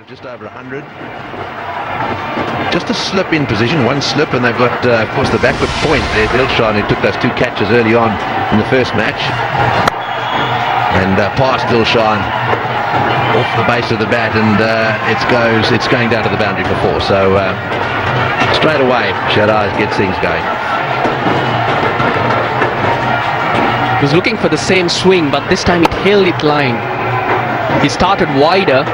Just over 100. Just a slip in position, one slip, and they've got, of course, the backward point there. Dilshan, who took those two catches early on in the first match, and past Dilshan off the base of the bat, and it's going down to the boundary for four. So straight away, Shahid gets things going. He was looking for the same swing, but this time it held it line. He started wider,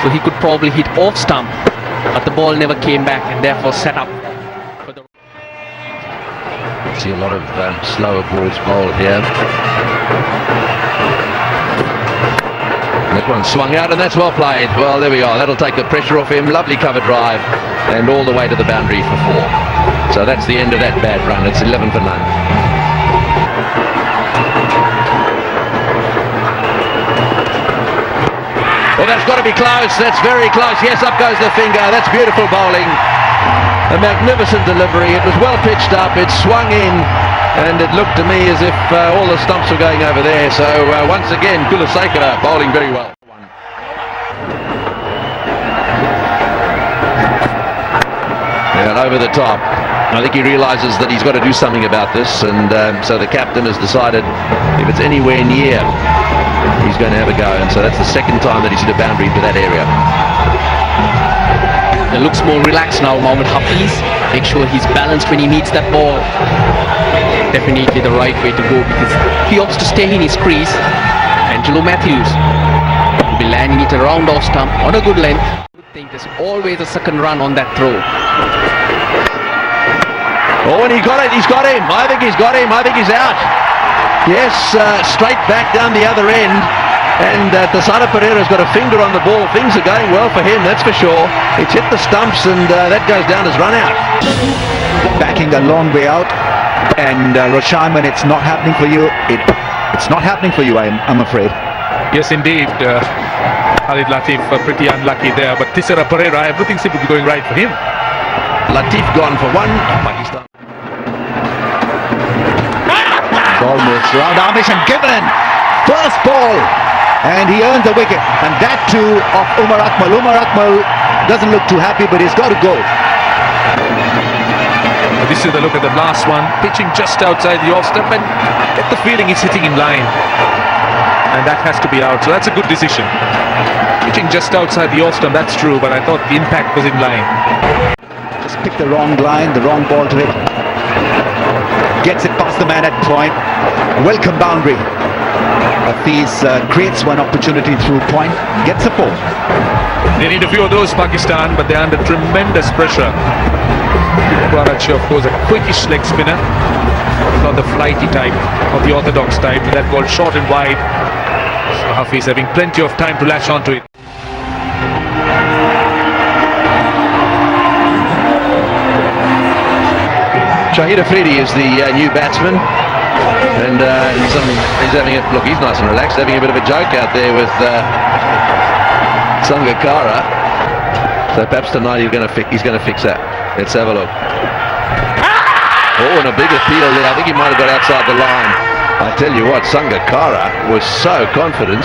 so he could probably hit off stump, but the ball never came back and therefore set up for the... See a lot of slower balls bowled here. That one swung out, and that's well played. Well, there we are. That'll take the pressure off him. Lovely cover drive, and all the way to the boundary for four. So that's the end of that bad run. It's 11 for none. Well, that's got to be close. That's very close. Yes, up goes the finger. That's beautiful bowling. A magnificent delivery. It was well pitched up. It swung in, and it looked to me as if all the stumps were going over there. So once again, Kulasekara bowling very well. And over the top. I think he realises that he's got to do something about this, and so the captain has decided if it's anywhere near, he's going to have a go, and so that's the second time that he's hit a boundary into that area. It looks more relaxed now, Mohammad Hafiz. Make sure he's balanced when he meets that ball. Definitely the right way to go, because he opts to stay in his crease. Angelo Matthews will be landing it around off stump on a good length. I think there's always a second run on that throw. Oh, and he got it. He's got him. I think he's got him. I think he's out. Yes, straight back down the other end, and Tasara Pereira's got a finger on the ball. Things are going well for him, that's for sure. It's hit the stumps, and that goes down as run out. Backing a long way out, and Roshan, it's not happening for you. It's not happening for you, I'm afraid. Yes, indeed. Khalid Latif pretty unlucky there, but Tisara Pereira, everything seems to be going right for him. Latif gone for one. Pakistan. Ball moves around Amish and given. First ball, and he earns a wicket, and that too of Umar Akmal. Umar Akmal doesn't look too happy, but he's got to go. This is the look at the last one, pitching just outside the off stump, and get the feeling he's hitting in line, and that has to be out. So that's a good decision. Pitching just outside the off stump, that's true, but I thought the impact was in line. Just picked the wrong line, the wrong ball to hit. Gets it past the man at point. Welcome boundary. Hafiz creates one opportunity through point. Gets a four. They need a few of those, Pakistan, but they're under tremendous pressure. Karachi, of course, a quickish leg spinner. Not the flighty type, or the orthodox type. That ball short and wide. So Hafiz having plenty of time to latch onto it. Shahid Afridi is the new batsman, and he's having a look. He's nice and relaxed, having a bit of a joke out there with Sangakkara. So perhaps tonight he's going to fix that. Let's have a look. Oh, and a big appeal there. I think he might have got outside the line. I tell you what, Sangakkara was so confident,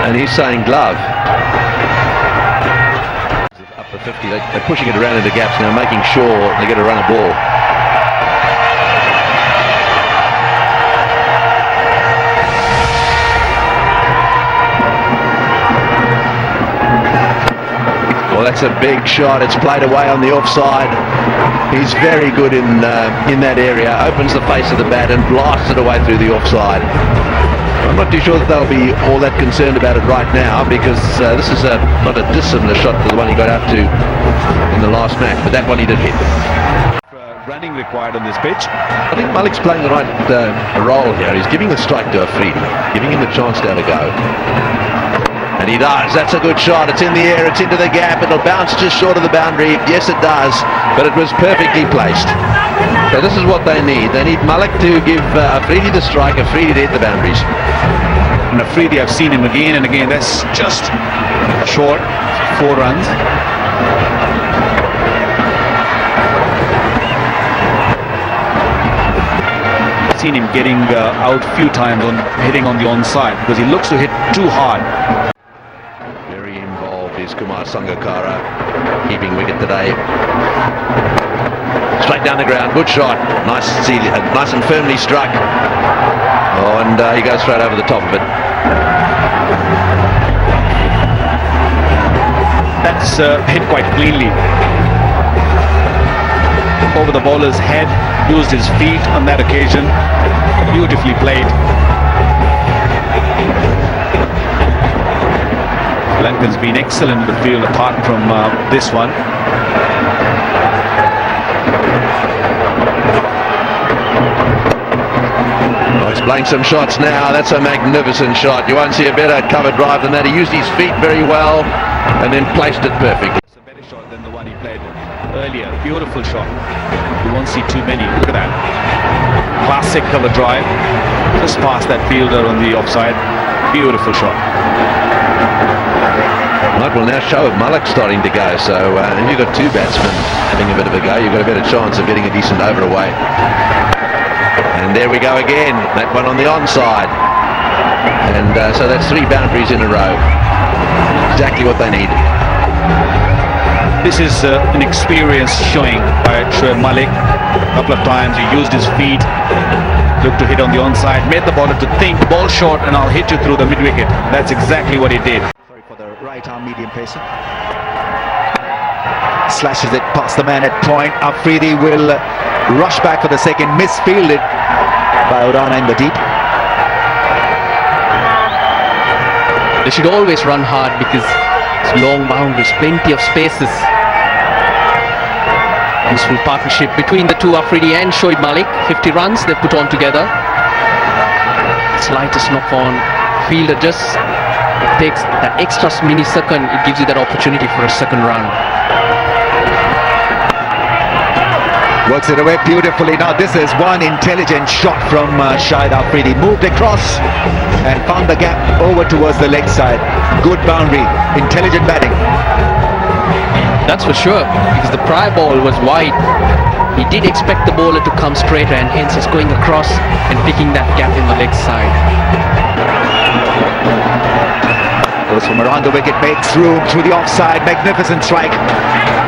and he's saying glove. 50. They're pushing it around into gaps now, making sure they get a run of ball. Well, that's a big shot. It's played away on the offside. He's very good in that area. Opens the face of the bat and blasts it away through the offside. I'm not too sure that they'll be all that concerned about it right now, because this is not a dissimilar shot to the one he got out to in the last match, but that one he did hit. Running required on this pitch. I think Malik's playing the right role here. He's giving the strike to Afridi, giving him the chance to have a go. And he does. That's a good shot. It's in the air. It's into the gap. It'll bounce just short of the boundary. Yes, it does, but it was perfectly placed. So this is what they need. They need Malik to give Afridi the strike, Afridi to hit the boundaries. And Afridi, I've seen him again and again. That's just short. 4 runs. I've seen him getting out a few times on hitting on the onside, because he looks to hit too hard. is Kumar Sangakkara, keeping wicket today. Straight down the ground, good shot, nice and firmly struck. Oh, and he goes straight over the top of it. That's hit quite cleanly. Over the bowler's head, used his feet on that occasion. Beautifully played. Lanka's been excellent in the field apart from this one. Oh, he's playing some shots now. That's a magnificent shot. You won't see a better cover drive than that. He used his feet very well and then placed it perfectly. It's a better shot than the one he played earlier. Beautiful shot. You won't see too many. Look at that. Classic cover drive. Just past that fielder on the offside. Beautiful shot. Right, well now Shahid Malik's starting to go, so if you've got two batsmen having a bit of a go, you've got a better chance of getting a decent over away. And there we go again, that one on the onside. And so that's 3 boundaries in a row. Exactly what they needed. This is an experience showing by Shahid Malik. A couple of times he used his feet, looked to hit on the onside, made the bowler to think, ball short and I'll hit you through the mid-wicket. That's exactly what he did. Sorry for the right arm medium pacer. Slashes it past the man at point. Afridi will rush back for the second, misfielded by Urana in the deep. They should always run hard because it's long boundaries, plenty of spaces. Useful partnership between the two, Afridi and Shahid Malik. 50 runs they put on together. Slightest knock on fielder just takes that extra millisecond. It gives you that opportunity for a second run. Works it away beautifully. Now this is one intelligent shot from Shahid Afridi. Moved across and found the gap over towards the leg side. Good boundary. Intelligent batting. That's for sure, because the prior ball was wide. He did expect the bowler to come straighter and hence he's going across and picking that gap in the leg side. Goes from around the wicket, makes room through the offside. Magnificent strike.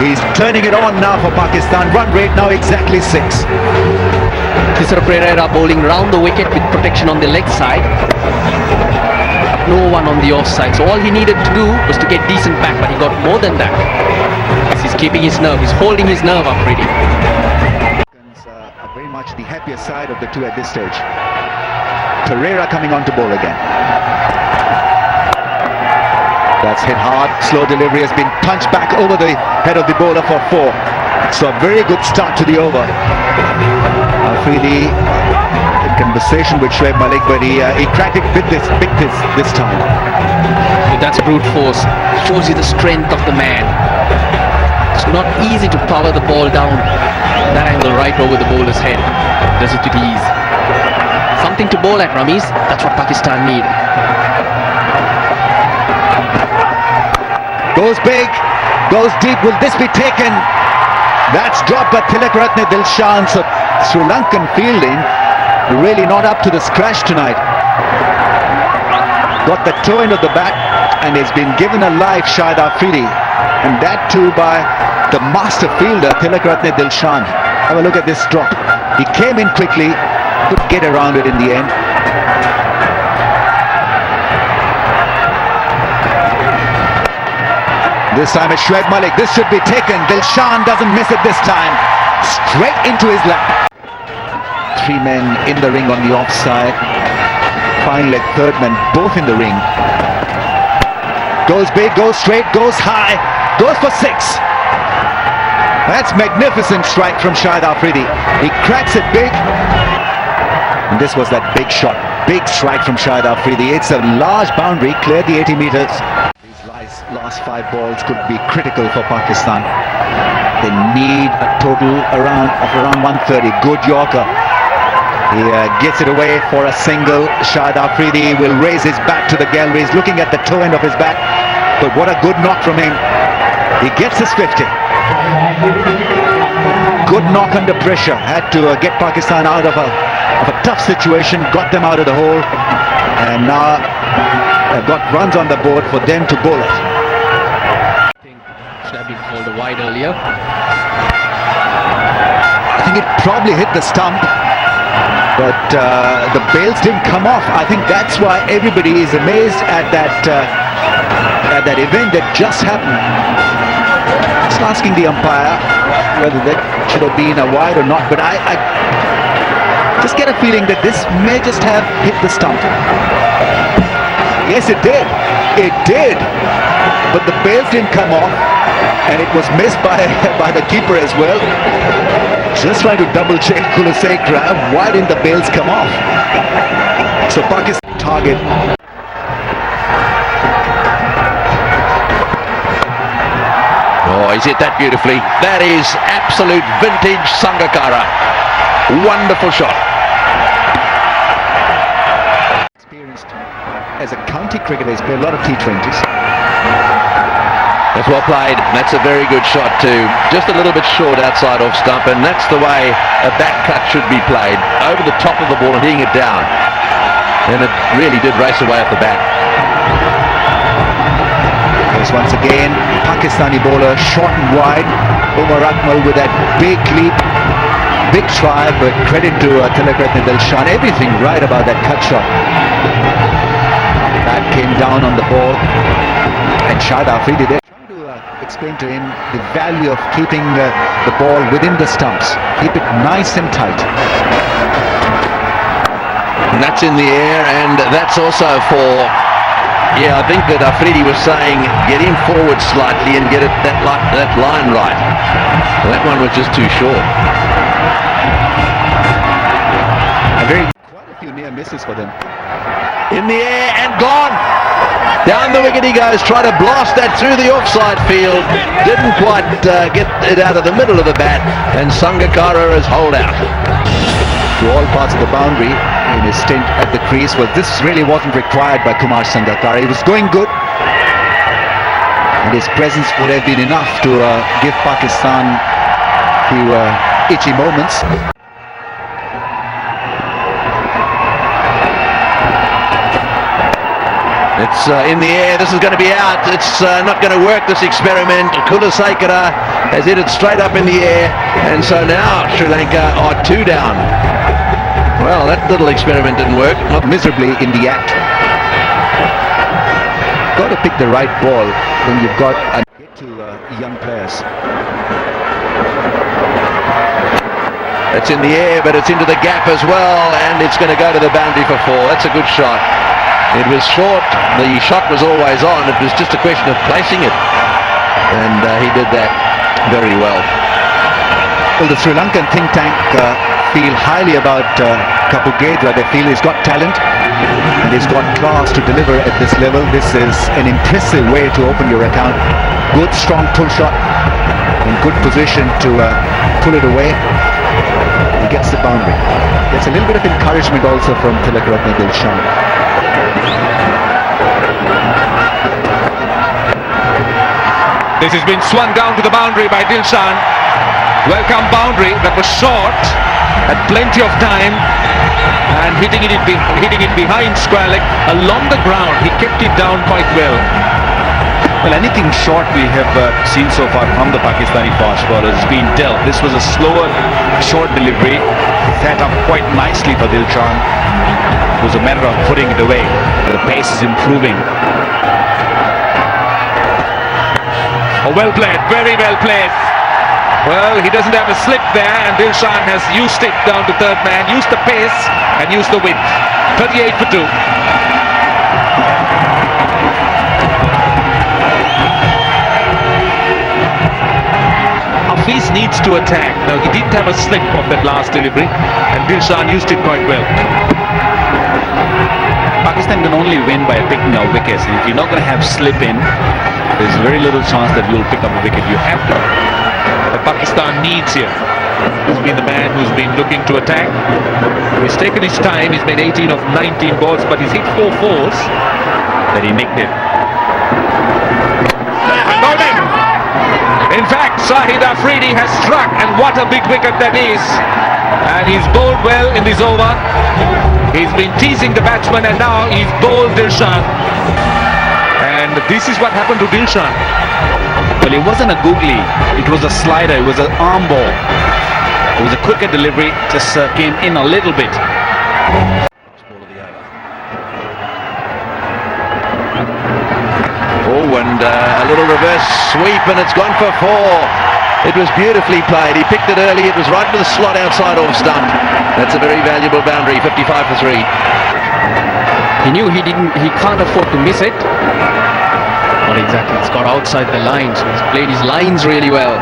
He's turning it on now for Pakistan. Run rate now exactly 6. Kisar Pereira bowling round the wicket with protection on the leg side. No one on the offside, so all he needed to do was to get decent back, but he got more than that. He's keeping his nerve, he's holding his nerve up really. Are very much the happier side of the two at this stage. Pereira coming on to bowl again. That's hit hard. Slow delivery has been punched back over the head of the bowler for 4. So a very good start to the over. Afridi in conversation with Shahid Malik, but he cracked it big this time. That's brute force. Shows you the strength of the man. It's not easy to power the ball down that angle right over the bowler's head. Does it with ease. Something to bowl at, Rameez. That's what Pakistan need. Goes big, goes deep. Will this be taken? That's dropped by Tilakratne Dilshan. So Sri Lankan fielding really not up to the scratch tonight. Got the toe end of the bat and has been given a live Shahid Afridi, and that too by the master fielder Tilakratne Dilshan. Have a look at this drop. He came in quickly, could get around it in the end. This time it's Shahid Malik. This should be taken. Dilshan doesn't miss it this time. Straight into his lap. 3 men in the ring on the offside. Fine leg third man both in the ring. Goes big, goes straight, goes high, goes for 6. That's magnificent strike from Shahid Afridi. He cracks it big. And this was that big shot. Big strike from Shahid Afridi. It's a large boundary, cleared the 80 meters. Last 5 balls could be critical for Pakistan. They need a total of around 130. Good Yorker. He gets it away for a single. Shahid Afridi will raise his bat to the gallery. He's looking at the toe end of his bat. But what a good knock from him. He gets his 50. Good knock under pressure. Had to get Pakistan out of a tough situation. Got them out of the hole. And now got runs on the board for them to bowl it. Should have been called a wide earlier. I think it probably hit the stump, but the bails didn't come off. I think that's why everybody is amazed at that event that just happened. Just asking the umpire whether that should have been a wide or not, but I just get a feeling that this may just have hit the stump. Yes, it did. It did. But the bails didn't come off, and it was missed by the keeper as well. Just trying to double check Kulasekara, why didn't the bails come off? So Pakistan target. Oh, he's hit that beautifully. That is absolute vintage Sangakkara. Wonderful shot. Experienced as a county cricketer, he's played a lot of T20s. That's well played. That's a very good shot too. Just a little bit short outside off stump, and that's the way a back cut should be played. Over the top of the ball and hitting it down. And it really did race away off the bat. There's once again Pakistani bowler short and wide. Umar Akmal with that big leap. Big try, but credit to Tilakratne Dilshan. Everything right about that cut shot. That came down on the ball. And Shahid Afridi there. Explain to him the value of keeping the ball within the stumps. Keep it nice and tight. And that's in the air, and that's also for, I think that Afridi was saying get him forward slightly and get it that line right. Well, that one was just too short. Quite a few near misses for them. In the air and gone. Down the wicket he goes, trying to blast that through the offside field. Didn't quite get it out of the middle of the bat, and Sangakkara is holed out. To all parts of the boundary in his stint at the crease. Well, this really wasn't required by Kumar Sangakkara. He was going good, and his presence would have been enough to give Pakistan a few itchy moments. It's in the air. This is going to be out. It's not going to work, this experiment. Kulasekara has hit it straight up in the air, and so now Sri Lanka are 2 down. Well, that little experiment didn't work. Not miserably in the act. Got to pick the right ball when you've got a get to young players. It's in the air, but it's into the gap as well, and it's going to go to the boundary for 4. That's a good shot. It was short. The shot was always on. It was just a question of placing it, and he did that very well. Well, the Sri Lankan think tank feel highly about Kapugedra. They feel he's got talent and he's got class to deliver at this level. This is an impressive way to open your account. Good strong pull shot in good position to pull it away. He gets the boundary. There's a little bit of encouragement also from Tilakratne Dilshan. This has been swung down to the boundary by Dilshan. Welcome boundary that was short, had plenty of time, and hitting it behind square leg along the ground. He kept it down quite well. Well, anything short we have seen so far from the Pakistani fast bowlers has been dealt. This was a slower, short delivery, set up quite nicely for Dilshan. It was a matter of putting it away. The pace is improving. Oh, well played, very well played. Well, he doesn't have a slip there, and Dilshan has used it down to third man, used the pace and used the width. 38 for 2. Hafiz needs to attack. Now, he didn't have a slip of that last delivery, and Dilshan used it quite well. Pakistan can only win by picking up wickets. And if you're not going to have slip in, there's very little chance that you'll pick up a wicket. You have to. But Pakistan needs here. He's been the man who's been looking to attack. He's taken his time. He's made 18 of 19 balls, but he's hit 4 fours that he nicked it. Bowled in. In fact, Shahid Afridi has struck, and what a big wicket that is. And he's bowled well in this over. He's been teasing the batsman, and now he's bowled Dilshan. And this is what happened to Dilshan. Well, it wasn't a googly. It was a slider. It was an arm ball. It was a quicker delivery. Just came in a little bit. Oh, and a little reverse sweep, and it's gone for 4. It was beautifully played. He picked it early. It was right to the slot outside off stump. That's a very valuable boundary. 55 for 3. He knew he can't afford to miss it. Not exactly. It's got outside the line, so he's played his lines really well.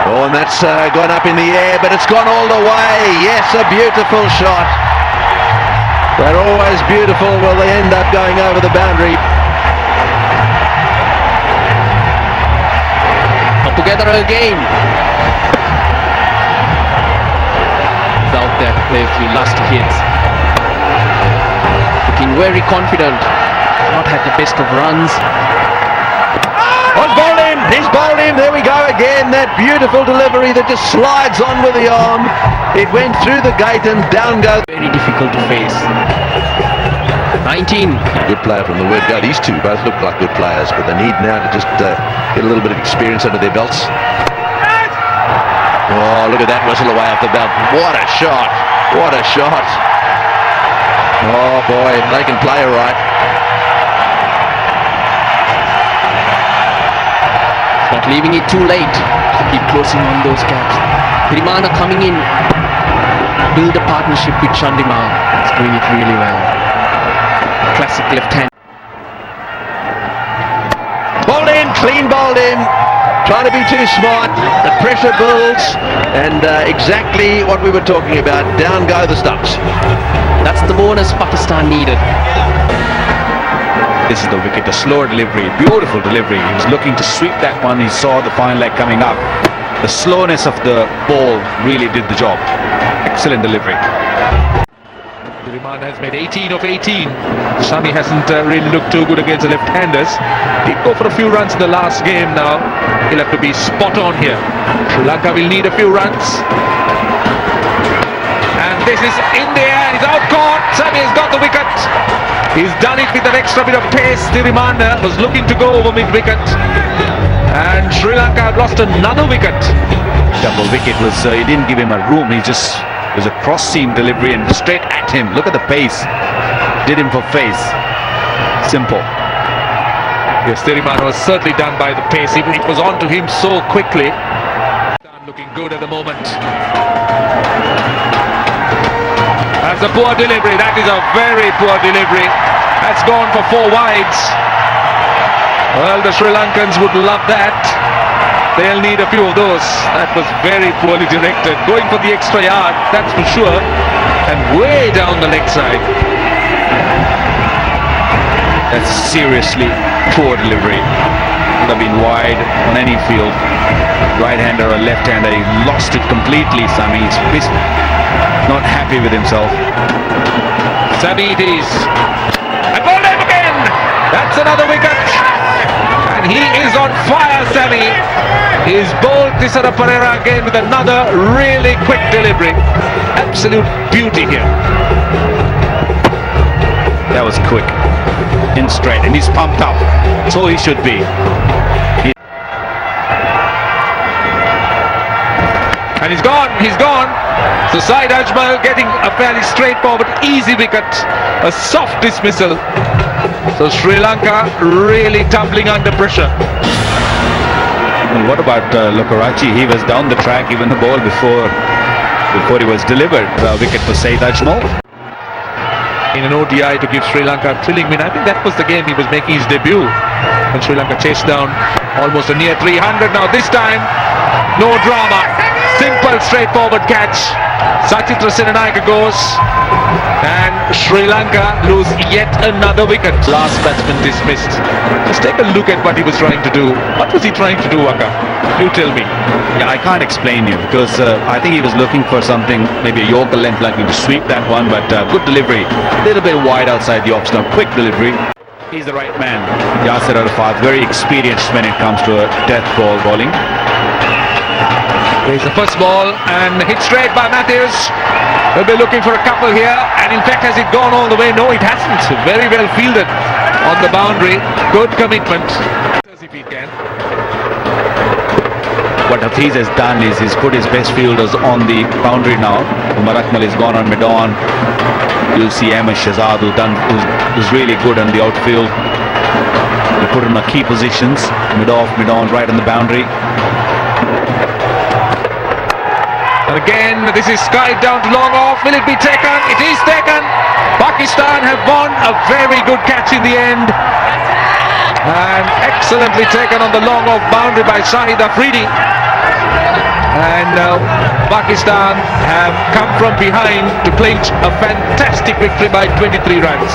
Oh, and that's gone up in the air, but it's gone all the way. Yes, a beautiful shot. They're always beautiful. Will they end up going over the boundary? Not together again. He's out there, plays few last hits. Looking very confident. Not had the best of runs. Oh, he's bowled in! He's bowled in! There we go again. That beautiful delivery that just slides on with the arm. It went through the gate and down goes. Very difficult to face. 19. Good player from the word go. These two both look like good players, but they need now to just get a little bit of experience under their belts. Oh, look at that whistle away off the belt. What a shot! What a shot! Oh boy, they can play all right. Not leaving it too late. Keep closing on those gaps. Pirimana coming in. Build a partnership with Chandimal. He's doing it really well. Classic left hand. Bowled in, clean bowled in. Trying to be too smart. The pressure builds, and exactly what we were talking about. Down go the stumps. That's the bonus Pakistan needed. This is the wicket, a slower delivery, beautiful delivery. He was looking to sweep that one. He saw the fine leg coming up. The slowness of the ball really did the job. Excellent delivery. Rahman has made 18 of 18. Shami hasn't really looked too good against the left-handers. Did go for a few runs in the last game now. He'll have to be spot on here. Sri Lanka will need a few runs. And this is in the air. He's out caught. Shami has got the wicket. He's done it with an extra bit of pace. Thirimana was looking to go over mid-wicket. And Sri Lanka have lost another wicket. Double wicket was, he didn't give him a room. He just, it was a cross-seam delivery and straight at him. Look at the pace. Did him for face. Simple. Yes, Thirimana was certainly done by the pace. It was on to him so quickly. Looking good at the moment. That's a poor delivery. That is a very poor delivery. That's gone for 4 wides. Well, the Sri Lankans would love that. They'll need a few of those. That was very poorly directed. Going for the extra yard, that's for sure. And way down the leg side. That's seriously poor delivery. Would have been wide on any field. Right-hander or left-hander, he lost it completely, Sami. He's not happy with himself. Sami it is. And bowled him again! That's another wicket. And he is on fire, Sami. He's bowled Thisara Pereira again with another really quick delivery. Absolute beauty here. That was quick. In straight, and he's pumped up. So he should be. And he's gone. So Saeed Ajmal getting a fairly straightforward, easy wicket. A soft dismissal. So Sri Lanka really tumbling under pressure. And what about Lokarachi? He was down the track, even the ball before he was delivered. Wicket for Saeed Ajmal. In an ODI to give Sri Lanka a thrilling win. I think that was the game he was making his debut. And Sri Lanka chased down almost a near 300. Now this time, no drama. Simple, straightforward catch. Sachitra Senanayake goes. And Sri Lanka lose yet another wicket. Last batsman dismissed. Just take a look at what he was trying to do. What was he trying to do, Aka? You tell me. Yeah, I can't explain you because I think he was looking for something, maybe a Yorker length, like to sweep that one, but good delivery. A little bit wide outside the off stump. Quick delivery. He's the right man. Yasir Arafat, very experienced when it comes to a death ball bowling. Here's the first ball and hit straight by Matthews. We'll be looking for a couple here, and in fact, has it gone all the way? No, it hasn't. Very well fielded on the boundary. Good commitment. If if he can. What Hafiz has done is he's put his best fielders on the boundary now. Umar Akmal has gone on mid-on. You'll see Ahmed Shahzad who's really good on the outfield. He put him in key positions, mid-off, mid-on, right on the boundary. And again, this is skied down to long off. Will it be taken? It is taken. Pakistan have won. A very good catch in the end. And excellently taken on the long off boundary by Shahid Afridi. And Pakistan have come from behind to clinch a fantastic victory by 23 runs.